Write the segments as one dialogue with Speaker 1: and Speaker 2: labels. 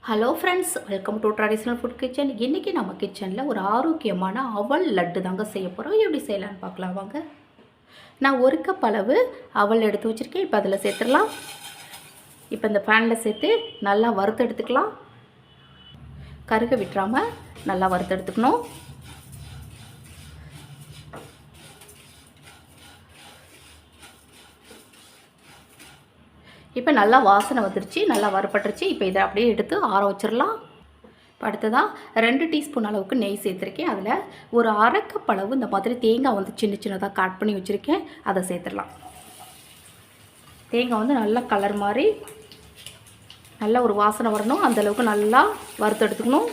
Speaker 1: Hello friends, welcome to traditional food kitchen. இன்றைக்கி நம்ம கிச்சனில் ஒரு ஆரோக்கியமான அவல் லட்டு தாங்க செய்ய போகிறோம். எப்படி செய்யலான்னு பார்க்கலாம் வாங்க. நான் ஒரு கப் அளவு அவல் எடுத்து வச்சுருக்கேன். இப்போ அதில் சேர்த்துடலாம். இப்போ இந்த பேனில் சேர்த்து நல்லா வறுத்து எடுத்துக்கலாம். கருக விட்டுறாமல் நல்லா வறுத்து எடுத்துக்கணும். இப்போ நல்லா வாசனை வந்துருச்சு, நல்லா வறுப்பட்டுருச்சு. இப்போ இதை அப்படியே எடுத்து ஆற வச்சிடலாம். இப்போ அடுத்ததாக 2 டீஸ்பூன் அளவுக்கு நெய் சேர்த்துருக்கேன். அதில் ஒரு அரை கப் அளவு இந்த மாதிரி தேங்காய் வந்து சின்ன சின்னதாக கட் பண்ணி வச்சுருக்கேன். அதை சேர்த்துடலாம். தேங்காய் வந்து நல்லா கலர் மாதிரி நல்லா ஒரு வாசனை வரணும், அந்தளவுக்கு நல்லா வறுத்து எடுத்துக்கணும்.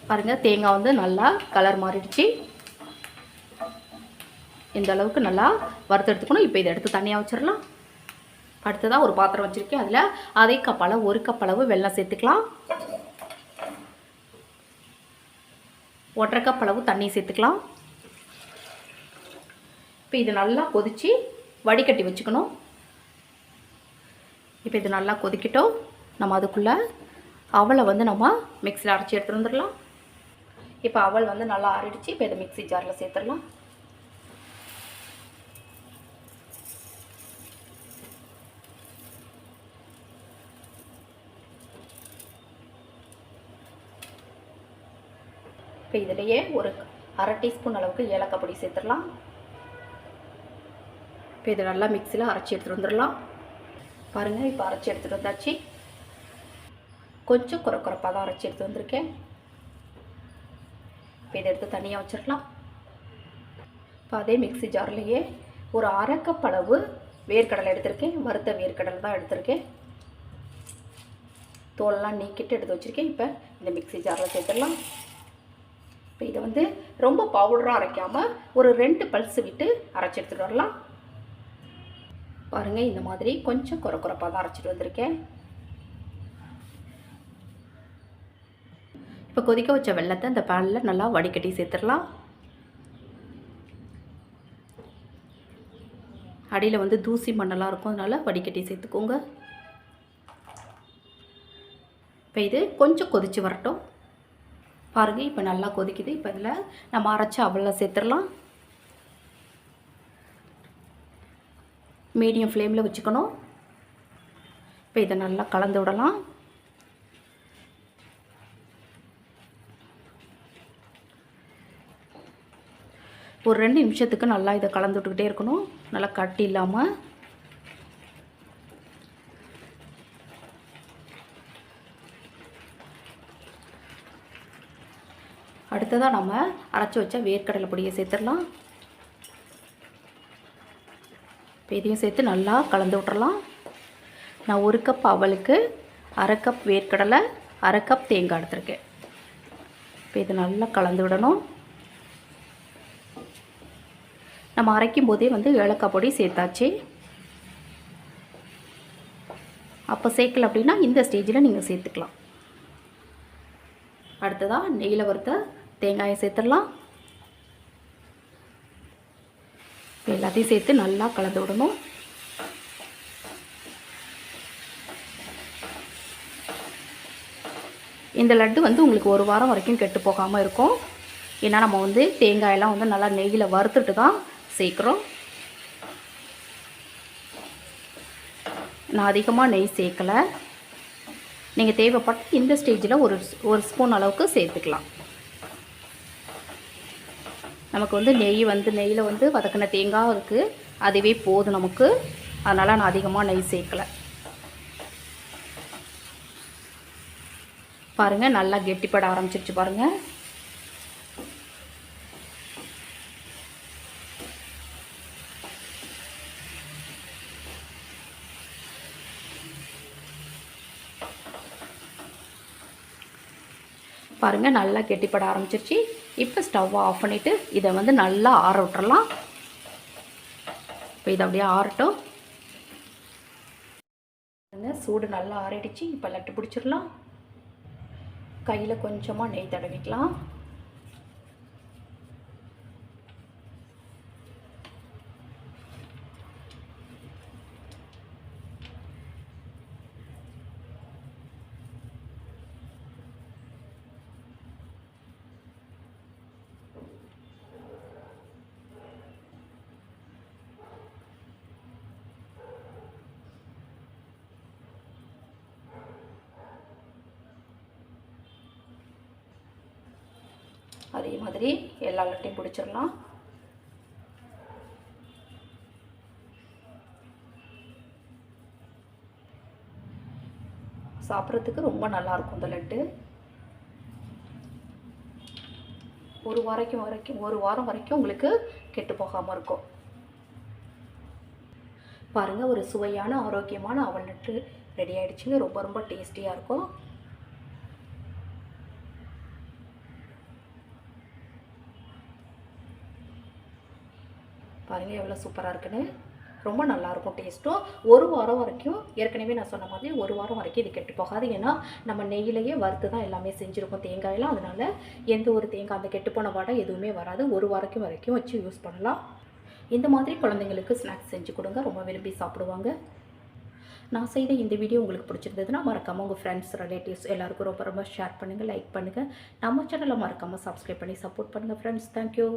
Speaker 1: பாருங்கள், தேங்காய் வந்து நல்லா கலர் மாறிடுச்சு. இந்த அளவுக்கு நல்லா வறுத்து எடுத்துக்கணும். இப்போ இதை எடுத்து தனியாக வச்சிடலாம். அடுத்ததாக ஒரு பாத்திரம் வச்சுருக்கேன். அதில் அதே கப் அளவு 1 கப் அளவு வெல்லம் சேர்த்துக்கலாம். 1/2 கப் அளவு தண்ணி சேர்த்துக்கலாம். இப்போ இது நல்லா கொதித்து வடிகட்டி வச்சுக்கணும். இப்போ இது நல்லா கொதிக்கிட்டோம். நம்ம அதுக்குள்ளே அவலை வந்து நம்ம மிக்ஸியில் அரைச்சி எடுத்துகிட்டு வந்துடலாம். இப்போ அவல் வந்து நல்லா ஆறிடுச்சு. இப்போ இதை மிக்ஸி ஜாரில் சேர்த்துடலாம். இப்போ இதிலேயே ஒரு அரை டீஸ்பூன் அளவுக்கு ஏலக்காய் பொடி சேர்த்துடலாம். இப்போ இதை நல்லா மிக்ஸியில் அரைச்சி எடுத்துகிட்டு வந்துடலாம். பாருங்கள், இப்போ அரைச்சி எடுத்துகிட்டு வந்தாச்சு. கொஞ்சம் குறைப்பாக தான் அரைச்சி எடுத்து வந்திருக்கேன். இப்போ இதை எடுத்து தனியாக வச்சிடலாம். இப்போ அதே மிக்ஸி ஜார்லேயே ஒரு அரை கப் அளவு வேர்க்கடலை எடுத்திருக்கேன். வறுத்த வேர்க்கடலை தான் எடுத்திருக்கேன். தோலெல்லாம் நீக்கிட்டு எடுத்து வச்சுருக்கேன். இப்போ இந்த மிக்ஸி ஜாரில் சேர்த்துடலாம். இப்போ இதை வந்து ரொம்ப பவுடராக அரைக்காமல் ஒரு 2 பல்ஸ் விட்டு அரைச்சி எடுத்துகிட்டு வரலாம். பாருங்கள், இந்த மாதிரி கொஞ்சம் குறைப்பாக தான் அரைச்சிட்டு வந்திருக்கேன். இப்போ கொதிக்க வச்ச வெல்லத்தை இந்த பேனில் நல்லா வடிகட்டி சேர்த்துடலாம். அடியில் வந்து தூசி மண்ணெல்லாம் இருக்கும், அதனால் வடிகட்டி சேர்த்துக்கோங்க. இப்போ இது கொஞ்சம் கொதித்து வரட்டும். பாருங்கள், இப்போ நல்லா கொதிக்குது. இப்போ இதில் நம்ம அரைச்ச அவலை சேர்த்துடலாம். மீடியம் ஃப்ளேமில் வச்சுக்கணும். இப்போ இதை நல்லா கலந்து விடலாம். ஒரு 2 நிமிஷத்துக்கு நல்லா இதை கலந்து விட்டுக்கிட்டே இருக்கணும், நல்லா கட்டி இல்லாமல். அடுத்ததாக நம்ம அரைச்சி வச்ச வேர்க்கடலை பொடியை சேர்த்துடலாம். இப்போ இதையும் சேர்த்து நல்லா கலந்து விட்டுறலாம். நான் 1 கப் அவலுக்கு அரை கப் வேர்க்கடலை, அரை கப் தேங்காய் எடுத்துருக்கேன். இப்போ இது நல்லா கலந்து விடணும். நம்ம அரைக்கும் போதே வந்து ஏலக்காய் பொடி சேர்த்தாச்சு. அப்போ சேர்க்கல அப்படின்னா இந்த ஸ்டேஜில் நீங்கள் சேர்த்துக்கலாம். அடுத்ததாக நெய்யில் வறுத்த தேங்காயை சேர்த்துடலாம். எல்லாத்தையும் சேர்த்து நல்லா கலந்து விடணும். இந்த லட்டு வந்து உங்களுக்கு 1 வாரம் வரைக்கும் கெட்டு போகாமல் இருக்கும். ஏன்னா நம்ம வந்து தேங்காயெல்லாம் வந்து நல்லா நெய்யில் வறுத்துட்டு தான் சேர்க்குறோம். நான் அதிகமாக நெய் சேர்க்கலை. நீங்கள் தேவைப்பட்ட இந்த ஸ்டேஜில் ஒரு ஸ்பூன் அளவுக்கு சேர்த்துக்கலாம். நமக்கு வந்து நெய்யில் வந்து வதக்கின தேங்காய் இருக்குது, அதுவே போதும் நமக்கு. அதனால் நான் அதிகமாக நெய் சேர்க்கலை. பாருங்கள், நல்லா கெட்டிப்பட ஆரம்பிச்சிருச்சு பாருங்கள். பாருங்கள், நல்லா கெட்டிப்பட ஆரம்பிச்சிருச்சு. இப்போ ஸ்டவ்வை ஆஃப் பண்ணிவிட்டு இதை வந்து நல்லா ஆற விட்டுறலாம். இப்போ இதை அப்படியே ஆறட்டும். சூடு நல்லா ஆறிடுச்சு. இப்போ லட்டு பிடிச்சிடலாம். கையில் கொஞ்சமாக நெய் தடவிக்கலாம். அதே மாதிரி எல்லா லட்டையும் பிடிச்சிடலாம். சாப்பிட்றதுக்கு ரொம்ப நல்லாயிருக்கும் இந்த லட்டு. ஒரு வாரம் வரைக்கும் உங்களுக்கு கெட்டு போகாமல் இருக்கும். பாருங்கள், ஒரு சுவையான ஆரோக்கியமான அவல் லட்டு ரெடி ஆகிடுச்சுங்க. ரொம்ப ரொம்ப டேஸ்டியாக இருக்கும். பாருங்கள் எவ்வளோ சூப்பராக இருக்குன்னு. ரொம்ப நல்லாயிருக்கும் டேஸ்ட்டும். ஒரு வாரம் வரைக்கும், ஏற்கனவே நான் சொன்ன மாதிரி ஒரு வாரம் வரைக்கும் இது கெட்டு போகாது. ஏன்னா நம்ம நெய்யிலேயே வறுத்து தான் எல்லாமே செஞ்சுருக்கோம் தேங்காயெல்லாம். அதனால் எந்த ஒரு தேங்காய் அந்த கெட்டுப்போன வாடை எதுவுமே வராது. ஒரு வாரம் வரைக்கும் வச்சு யூஸ் பண்ணலாம். இந்த மாதிரி குழந்தைங்களுக்கு ஸ்நாக்ஸ் செஞ்சு கொடுங்க, ரொம்ப விரும்பி சாப்பிடுவாங்க. நான் செய்த இந்த வீடியோ உங்களுக்கு பிடிச்சிருந்ததுன்னா மறக்காமல் உங்கள் ஃப்ரெண்ட்ஸ், ரிலேட்டிவ்ஸ் எல்லாருக்கும் ரொம்ப ரொம்ப ஷேர் பண்ணுங்கள், லைக் பண்ணுங்கள். நம்ம சேனலை மறக்காமல் சப்ஸ்கிரைப் பண்ணி சப்போர்ட் பண்ணுங்கள் ஃப்ரெண்ட்ஸ். தேங்க்யூ.